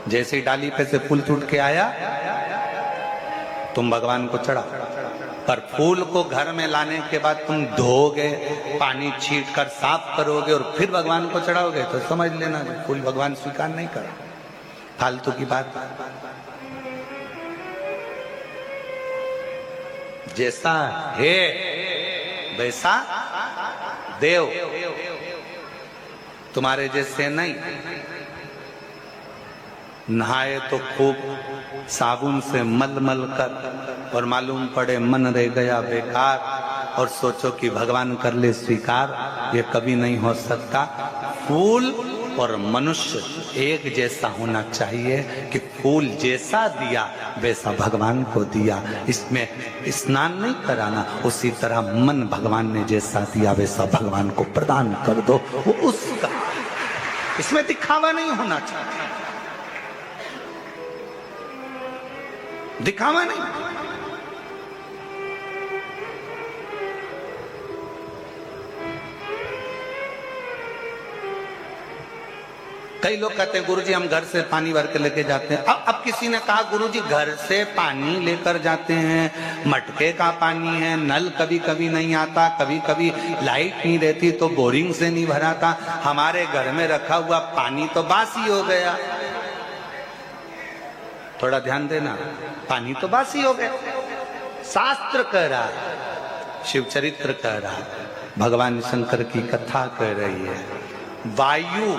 जैसे ही डाली पे से फूल टूट के आया, तुम भगवान को चढ़ा, पर फूल को घर में लाने के बाद तुम धोगे, पानी छीट कर साफ करोगे और फिर भगवान को चढ़ाओगे, तो समझ लेना फूल भगवान स्वीकार नहीं कर। फालतू की बात। जैसा है वैसा देव, तुम्हारे जैसे नहीं। नहाए तो खूब साबुन से मल मल कर और मालूम पड़े मन रह गया बेकार, और सोचो कि भगवान कर ले स्वीकार, ये कभी नहीं हो सकता। फूल और मनुष्य एक जैसा होना चाहिए कि फूल जैसा दिया वैसा भगवान को दिया। इसमें स्नान नहीं कराना, उसी तरह मन भगवान ने जैसा दिया वैसा भगवान को प्रदान कर दो, वो उसका। इसमें दिखावा नहीं होना चाहिए, दिखावा नहीं। कई लोग कहते हैं गुरुजी हम घर से पानी भर के लेके जाते हैं। अब किसी ने कहा गुरुजी घर से पानी लेकर जाते हैं, मटके का पानी है, नल कभी कभी नहीं आता, कभी कभी लाइट नहीं रहती तो बोरिंग से नहीं भराता, हमारे घर में रखा हुआ पानी तो बासी हो गया। थोड़ा ध्यान देना, पानी तो बासी हो गया। शास्त्र कह रहा है, शिव चरित्र कह रहा है, भगवान शंकर की कथा कह रही है, वायु,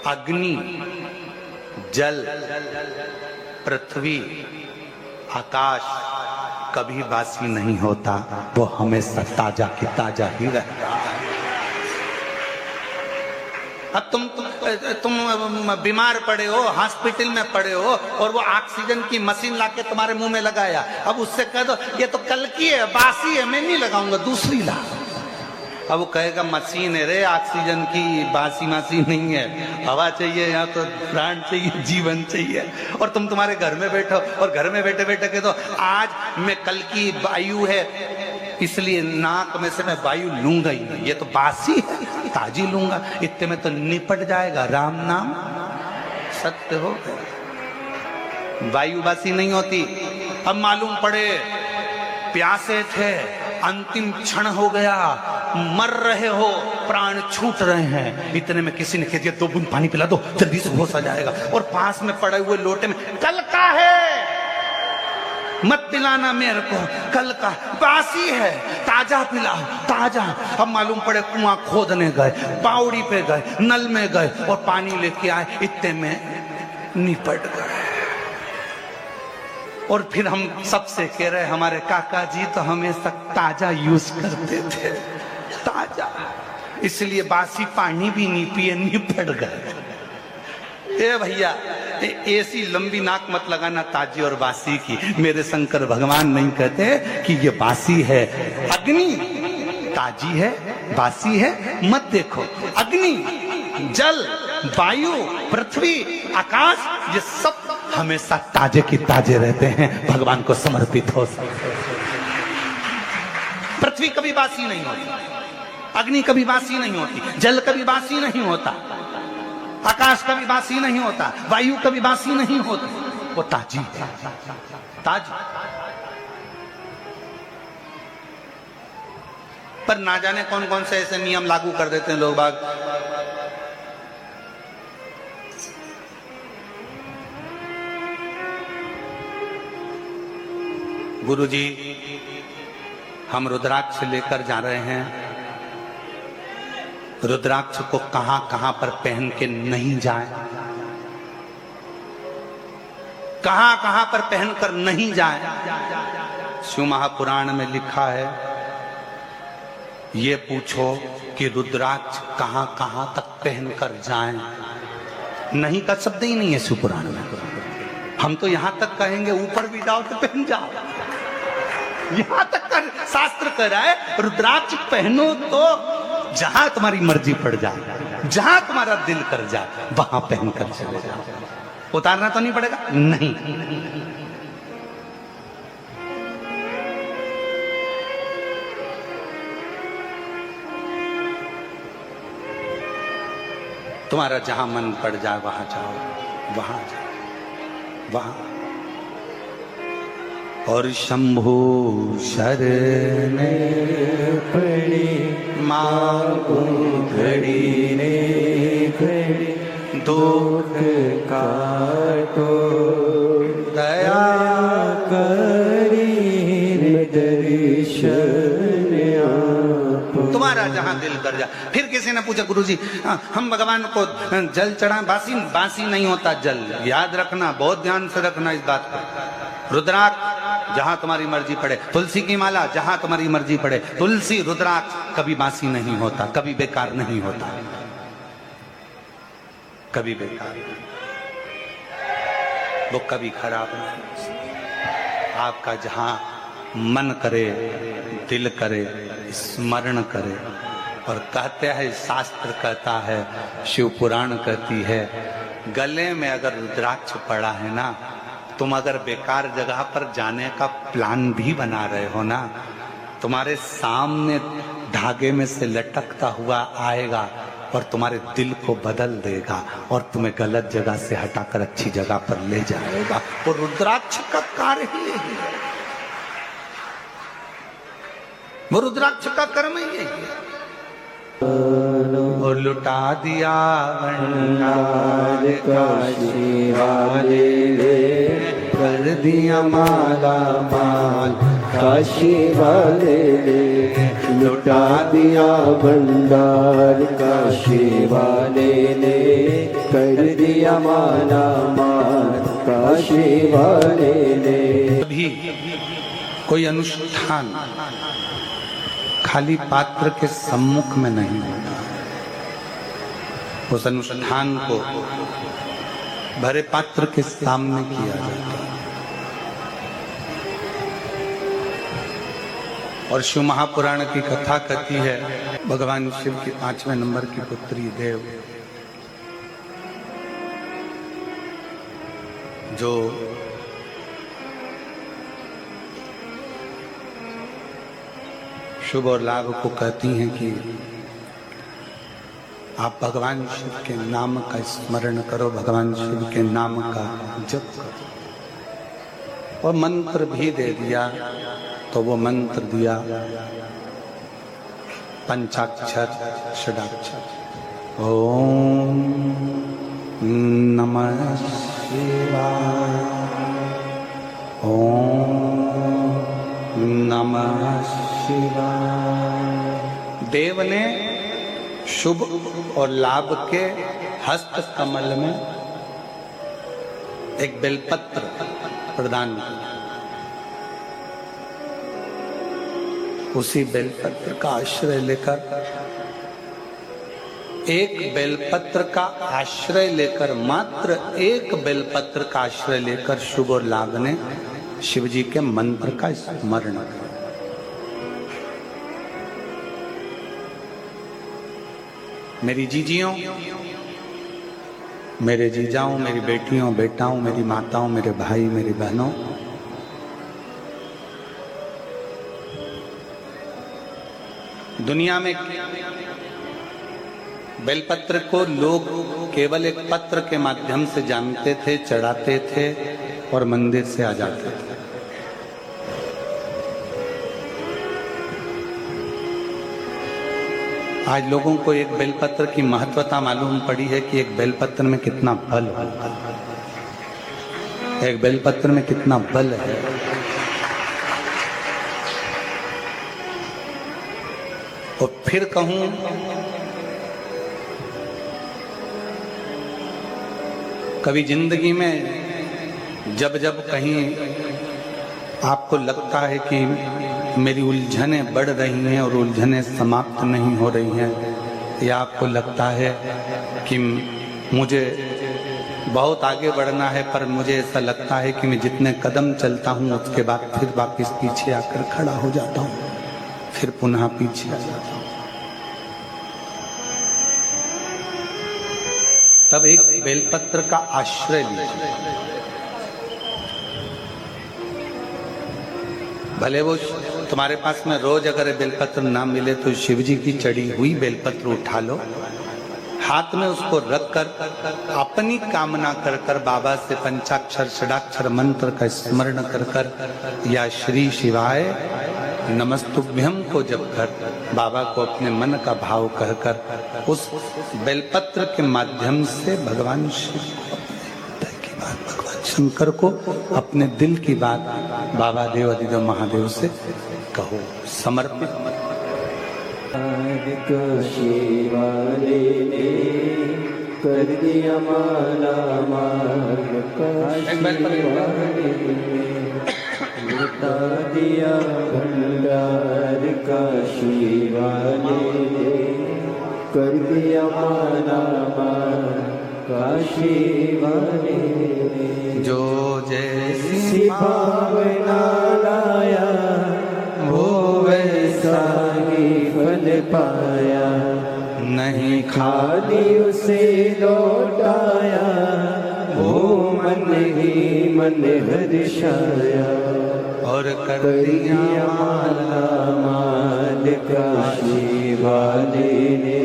अग्नि, जल, पृथ्वी, आकाश कभी बासी नहीं होता, वो हमेशा ताजा की ताजा ही रहता है। अब तुम बीमार पड़े हो, हॉस्पिटल में पड़े हो, और वो ऑक्सीजन की मशीन लाके तुम्हारे मुंह में लगाया, अब उससे कह दो ये तो कल की है, बासी है, मैं नहीं लगाऊंगा, दूसरी ला। अब वो कहेगा मशीन है रे, ऑक्सीजन की, बासी मासी नहीं है, हवा चाहिए, यहाँ तो प्राण चाहिए, जीवन चाहिए। और तुम तुम्हारे घर में बैठो और घर में बैठे बैठे कह दो आज मैं कल की वायु है इसलिए नाक में से मैं वायु लूंगा ही नहीं, ये तो बासी है, ताजी लूंगा, इतने में तो निपट जाएगा। राम नाम सत्य हो, वायु बासी नहीं होती। अब मालूम पड़े प्यासे थे, अंतिम क्षण हो गया, मर रहे हो, प्राण छूट रहे हैं, इतने में किसी ने कह दिया 2 बूंद पानी पिला दो, जल्दी से होश आ जाएगा। और पास में पड़े हुए लोटे में कल का है, मत पिलाना मेरे को, कल का बासी है, ताजा पिलाओ, ताजा। अब मालूम पड़े कुआं खोदने गए, बावड़ी पे गए, नल में गए और पानी लेके आए, इतने में निपट गए। और फिर हम सबसे कह रहे हमारे काका जी तो हमेशा ताजा यूज करते थे, ताजा, इसलिए बासी पानी भी नहीं पिए, निपट गए। ए भैया ऐसी लंबी नाक मत लगाना ताजी और बासी की। मेरे शंकर भगवान नहीं कहते कि ये बासी है। अग्नि ताजी है, बासी है मत देखो। अग्नि, जल, वायु, पृथ्वी, आकाश, ये सब हमेशा ताजे की ताजे रहते हैं, भगवान को समर्पित हो सकते। पृथ्वी कभी बासी नहीं होती, अग्नि कभी बासी नहीं होती, जल कभी बासी नहीं होता, आकाश कभी बासी नहीं होता, वायु कभी बासी नहीं होती, वो ताजी है, ताजी। पर ना जाने कौन कौन से ऐसे नियम लागू कर देते हैं लोग बाग। गुरुजी हम रुद्राक्ष लेकर जा रहे हैं, रुद्राक्ष को कहां कहां पर पहन के नहीं जाए, कहां कहां पर पहनकर नहीं जाए। शिव महापुराण में लिखा है, ये पूछो कि रुद्राक्ष कहां कहां तक पहनकर जाएं। नहीं का शब्द ही नहीं है शिव पुराण में। हम तो यहां तक कहेंगे ऊपर भी जाओ तो पहन जाओ, यहां तक कर शास्त्र कह रहा है रुद्राक्ष पहनो तो जहां तुम्हारी मर्जी पड़ जाए, जहां तुम्हारा दिल कर जाए वहां पहनकर चले जाओ। उतारना तो नहीं पड़ेगा, नहीं। तुम्हारा जहां मन पड़ जाए वहां जाओ, वहां जाओ, वहां। और शंभु शरण पड़े मांगो घड़ी ने घड़ी, दुख काटो दया करी दर्शन आपो। तुम्हारा जहां दिल कर जा। फिर किसी ने पूछा गुरुजी हम भगवान को जल चढ़ाएं, बासी बासी नहीं होता जल, याद रखना, बहुत ध्यान से रखना इस बात को। रुद्राक्ष जहां तुम्हारी मर्जी पड़े, तुलसी की माला जहां तुम्हारी मर्जी पड़े, तुलसी रुद्राक्ष कभी बासी नहीं होता, कभी बेकार नहीं होता, कभी बेकार, वो कभी खराब नहीं। आपका जहां मन करे, दिल करे, स्मरण करे। और कहते हैं, शास्त्र कहता है, शिव पुराण कहती है, गले में अगर रुद्राक्ष पड़ा है ना, तुम अगर बेकार जगह पर जाने का प्लान भी बना रहे हो ना, तुम्हारे सामने धागे में से लटकता हुआ आएगा और तुम्हारे दिल को बदल देगा और तुम्हें गलत जगह से हटाकर अच्छी जगह पर ले जाएगा। वो रुद्राक्ष का कार्य ही है, वो रुद्राक्ष का कर्म ही है। और लुटा दिया भंडार काशी वाले ने, कर दिया माला माल काशी वाले ने, लुटा दिया भंडार काशी वाले ने, कर दिया माला माल काशी वाले ने। कभी कोई अनुष्ठान खाली पात्र के सम्मुख में नहीं होता, उस अनुष्ठान को भरे पात्र के सामने किया जाता है। और शिव महापुराण की कथा कहती है, भगवान शिव की 5वें नंबर की पुत्री देव, जो शुभ और लाभ को कहती हैं कि आप भगवान शिव के नाम का स्मरण करो, भगवान शिव के नाम का जप करो। और मंत्र भी दे दिया, तो वो मंत्र दिया पंचाक्षर षडाक्षर, ओम नमः शिवाय, ओम नमः शिवाय। देव ने शुभ और लाभ के हस्त कमल में एक बेलपत्र प्रदान किया। उसी बेलपत्र का आश्रय लेकर, एक बेलपत्र का आश्रय लेकर, मात्र एक बेलपत्र का आश्रय लेकर शुभ और लाभ ने शिव जी के मंत्र का स्मरण किया। मेरी जीजियों, मेरे जीजाओं, मेरी बेटियों बेटाओं, मेरी माताओं, मेरे भाई, मेरी बहनों, दुनिया में बेलपत्र को लोग केवल एक पत्र के माध्यम से जानते थे, चढ़ाते थे और मंदिर से आ जाते थे। आज लोगों को एक बेलपत्र की महत्वता मालूम पड़ी है कि एक बेलपत्र में कितना बल होता है, एक बेलपत्र में कितना बल है। और फिर कहूं, कभी जिंदगी में जब जब कहीं आपको लगता है कि मेरी उलझनें बढ़ रही हैं और उलझनें समाप्त नहीं हो रही हैं, या आपको लगता है कि मुझे बहुत आगे बढ़ना है, पर मुझे ऐसा लगता है कि मैं जितने कदम चलता हूँ उसके बाद फिर वापस पीछे आकर खड़ा हो जाता हूँ, फिर पुनः पीछे आ जाता हूँ, तब एक बेलपत्र का आश्रय लीजिए। भले वो तुम्हारे पास में रोज अगर बेलपत्र ना मिले तो शिव जी की चढ़ी हुई बेलपत्र उठा लो, हाथ में उसको रखकर अपनी कामना कर कर बाबा से पंचाक्षर षडाक्षर मंत्र का स्मरण कर कर या श्री शिवाय नमस्तुभ्यम को जप कर बाबा को अपने मन का भाव कहकर उस बेलपत्र के माध्यम से भगवान शिव की बात, भगवान शंकर को अपने दिल की बात बाबा देव अधिदेव महादेव से कहो, समर्पित। शिवाले ने कर दिया माला मार्ग का, लुटा दिया भंडार का। शिवाले ने कर दिया माला मार्ग का। शिवाले जो जैसी भावना लाया वो वैसा ही फल पाया। नहीं खाली उसे लौटाया वो मन ही मन हर्षाया। और कर दिया माला माल का। शिवाले ने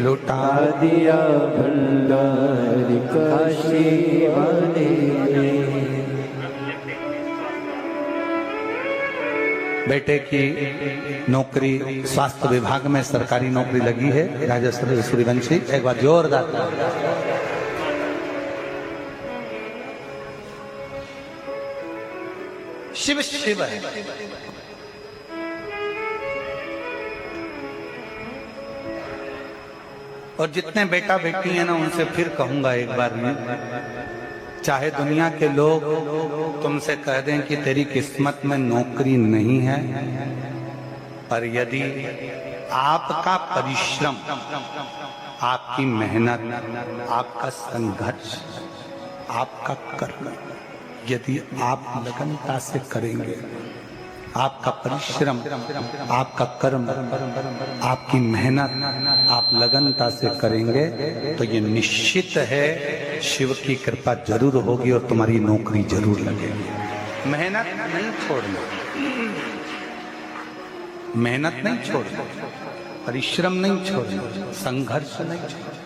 लुटा दिया भंडार का। शिवाले ने बेटे की नौकरी स्वास्थ्य विभाग में सरकारी नौकरी लगी है राजश्री सूर्यवंशी, एक बार जोरदार। शिव शिव है। और जितने बेटा बेटी हैं ना उनसे फिर कहूंगा एक बार में, चाहे दुनिया के लोग तुमसे कह दें कि तेरी किस्मत में नौकरी नहीं है, पर यदि आपका परिश्रम, आपकी मेहनत, आपका संघर्ष, आपका कर्म यदि आप लगनता से करेंगे, आपका परिश्रम, आपका कर्म, आपकी मेहनत आप लगनता से करेंगे तो ये निश्चित है शिव की कृपा जरूर होगी और तुम्हारी नौकरी जरूर लगेगी। मेहनत नहीं छोड़ना, मेहनत नहीं छोड़ना, परिश्रम नहीं छोड़ना, संघर्ष नहीं छोड़ना।